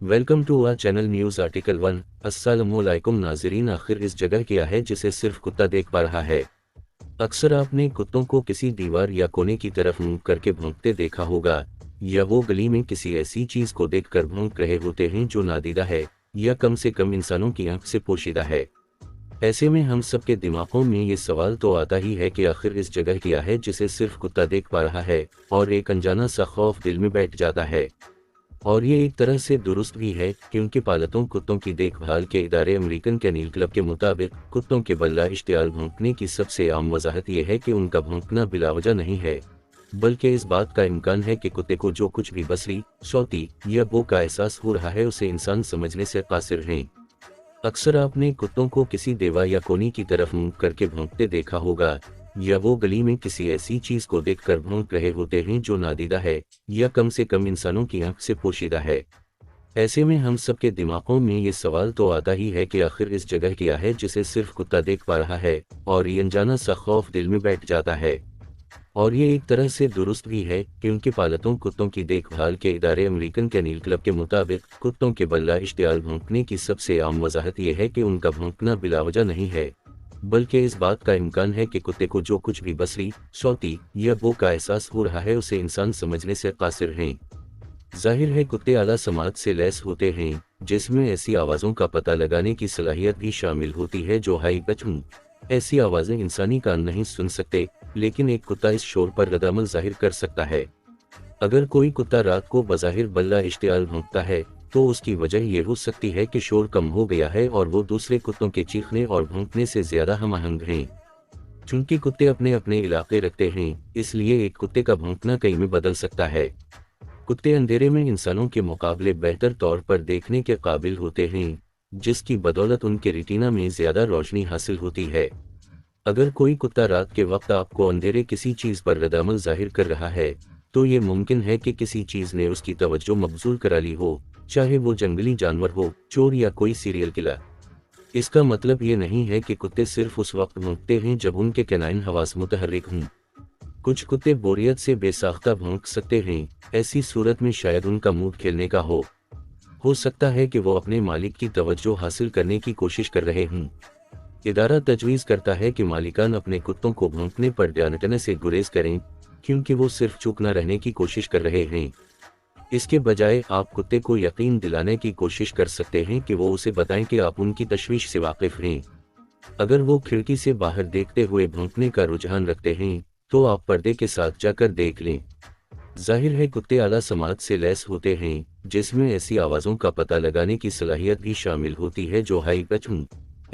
Welcome to our channel news article 1। अस्सलामुअलैकुम नाज़रीन, आखिर इस जगह क्या है जिसे सिर्फ कुत्ता देख पा रहा है। अक्सर आपने कुत्तों को किसी दीवार या कोने की तरफ मुंह करके भौंकते देखा होगा, या वो गली में किसी ऐसी चीज को देखकर भौंक रहे होते हैं जो नादीदा है या कम से कम इंसानों की आंख से पोशीदा है। ऐसे में हम सबके दिमागों में ये सवाल तो आता ही है कि आखिर इस जगह क्या है जिसे सिर्फ कुत्ता देख पा रहा है, और एक अनजाना सा खौफ दिल में बैठ जाता है। और ये एक तरह से दुरुस्त भी है, क्योंकि पालतू कुत्तों की देखभाल के इदारे अमेरिकन कैनिल क्लब के मुताबिक कुत्तों के बल्ला इश्तियाल भौंकने की सबसे आम वजाहत ये है कि उनका भौंकना बिलावजह नहीं है, बल्कि इस बात का इम्कान है कि कुत्ते को जो कुछ भी बसरी, सौती या बो का एहसास हो रहा है उसे इंसान समझने से कासिर हैं। अक्सर आपने कुत्तों को किसी देवा या कोनी की तरफ मुंह करके भौंकते देखा होगा, या वो गली में किसी ऐसी चीज को देखकर भौंक रहे होते हैं जो नादीदा है या कम से कम इंसानों की आंख से पोशीदा है। ऐसे में हम सबके दिमागों में ये सवाल तो आता ही है कि आखिर इस जगह क्या है जिसे सिर्फ कुत्ता देख पा रहा है, और ये अनजाना सा खौफ दिल में बैठ जाता है। और ये एक तरह से दुरुस्त भी है, क्योंकि पालतू कुत्तों की देखभाल के इदारे अमेरिकन कैनिल क्लब के मुताबिक कुत्तों के बल्ला इश्तियाल भौंकने की सबसे आम वजाहत ये है कि उनका भौंकना बिलावजह नहीं है, बल्कि इस बात का इम्कान है कि कुत्ते को जो कुछ भी बसरी, सौती या बो का एहसास हो रहा है उसे इंसान समझने से कासिर हैं। जाहिर है कुत्ते आला समाज से लैस होते हैं, जिसमें ऐसी आवाज़ों का पता लगाने की सलाहियत भी शामिल होती है जो हाई पिच ऐसी आवाज़ें इंसानी कान नहीं सुन सकते, लेकिन एक कुत्ता इस शोर पर रद्दअमल जाहिर कर सकता है। अगर कोई कुत्ता रात को बज़ाहिर बल्ला इश्तियाल भौंकता है, तो उसकी वजह यह हो सकती है कि शोर कम हो गया है और वो दूसरे कुत्तों के चीखने और भौंकने से ज्यादा हम आहंग हैं। चूंकि कुत्ते अपने अपने इलाके रखते हैं, इसलिए एक कुत्ते का भौंकना कई में बदल सकता है। कुत्ते अंधेरे में इंसानों के मुकाबले बेहतर तौर पर देखने के काबिल होते हैं, जिसकी बदौलत उनके रेटिना में ज्यादा रोशनी हासिल होती है। अगर कोई कुत्ता रात के वक्त आपको अंधेरे किसी चीज पर रद्दअमल जाहिर कर रहा है, तो ये मुमकिन है कि किसी चीज ने उसकी तवज्जो मबजूल करा ली हो, चाहे वो जंगली जानवर हो, चोर या कोई सीरियल किलर। इसका मतलब ये नहीं है कि कुत्ते सिर्फ उस वक्त भौंकते हैं जब उनके कैनाइन हवास मुतहर्रिक हों। कुछ कुत्ते बोरियत से बेसाख्ता भौंक सकते हैं, ऐसी सूरत में शायद उनका मूड खेलने का हो सकता है कि वो अपने मालिक की तवज्जो हासिल करने की कोशिश कर रहे हों। इदारा तजवीज़ करता है कि मालिकान अपने कुत्तों को भौंकने पर डरने से गुरेज करें, क्योंकि वो सिर्फ चुप न रहने की कोशिश कर रहे हैं। इसके बजाय आप कुत्ते को यकीन दिलाने की कोशिश कर सकते हैं कि वो उसे बताएं कि आप उनकी तशवीश से वाकिफ हैं। अगर वो खिड़की से बाहर देखते हुए भौंकने का रुझान रखते हैं, तो आप पर्दे के साथ जाकर देख लें। जाहिर है कुत्ते आला समाज से लैस होते हैं, जिसमें ऐसी आवाज़ों का पता लगाने की सलाहियत भी शामिल होती है जो हाई पिच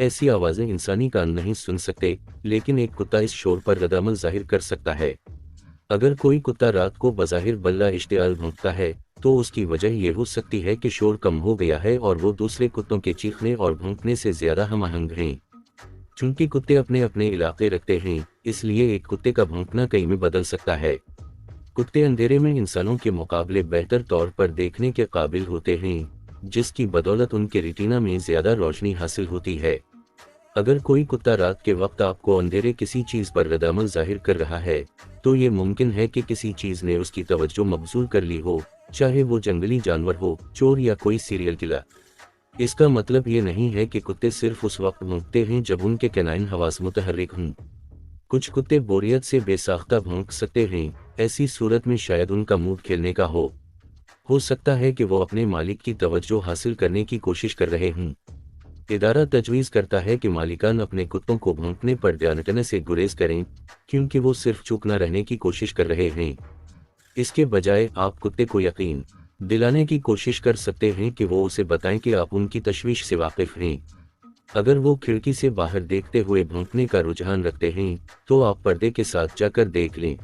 ऐसी आवाज़ें इंसानी कान नहीं सुन सकते, लेकिन एक कुत्ता इस शोर पर रद्दअमल जाहिर कर सकता है। अगर कोई कुत्ता रात को बज़ाहिर बल्ला इश्तियाल भौंकता है, तो उसकी वजह यह हो सकती है कि शोर कम हो गया है और वो दूसरे कुत्तों के चीखने और भौंकने से ज्यादा हम आहंग हैं। चूंकि कुत्ते अपने अपने इलाके रखते हैं, इसलिए एक कुत्ते का भौंकना कई में बदल सकता है। कुत्ते अंधेरे में इंसानों के मुकाबले बेहतर तौर पर देखने के काबिल होते हैं, जिसकी बदौलत उनके रेटिना में ज्यादा रोशनी हासिल होती है। अगर कोई कुत्ता रात के वक्त आपको अंधेरे किसी चीज पर रद्दअमल जाहिर कर रहा है, तो ये मुमकिन है कि किसी चीज ने उसकी तवज्जो मबजूल कर ली हो, चाहे वो जंगली जानवर हो, चोर या कोई सीरियल किलर। इसका मतलब ये नहीं है कि कुत्ते सिर्फ उस वक्त भौंकते हैं जब उनके कैनाइन हवास मुतहर्रिक हों। कुछ कुत्ते बोरियत से बेसाख्ता भौंक सकते हैं, ऐसी सूरत में शायद उनका मूड खेलने का हो सकता है कि वो अपने मालिक की तवज्जो हासिल करने की कोशिश कर रहे हों। इदारा तजवीज़ करता है कि मालिकान अपने कुत्तों को भौंकने पर डरने से गुरेज करें, क्योंकि वो सिर्फ चुप न रहने की कोशिश कर रहे हैं। इसके बजाय आप कुत्ते को यकीन दिलाने की कोशिश कर सकते हैं कि वो उसे बताएं कि आप उनकी तशवीश से वाकिफ हैं। अगर वो खिड़की से बाहर देखते हुए भौंकने का रुझान रखते हैं, तो आप पर्दे के साथ जाकर देख लें।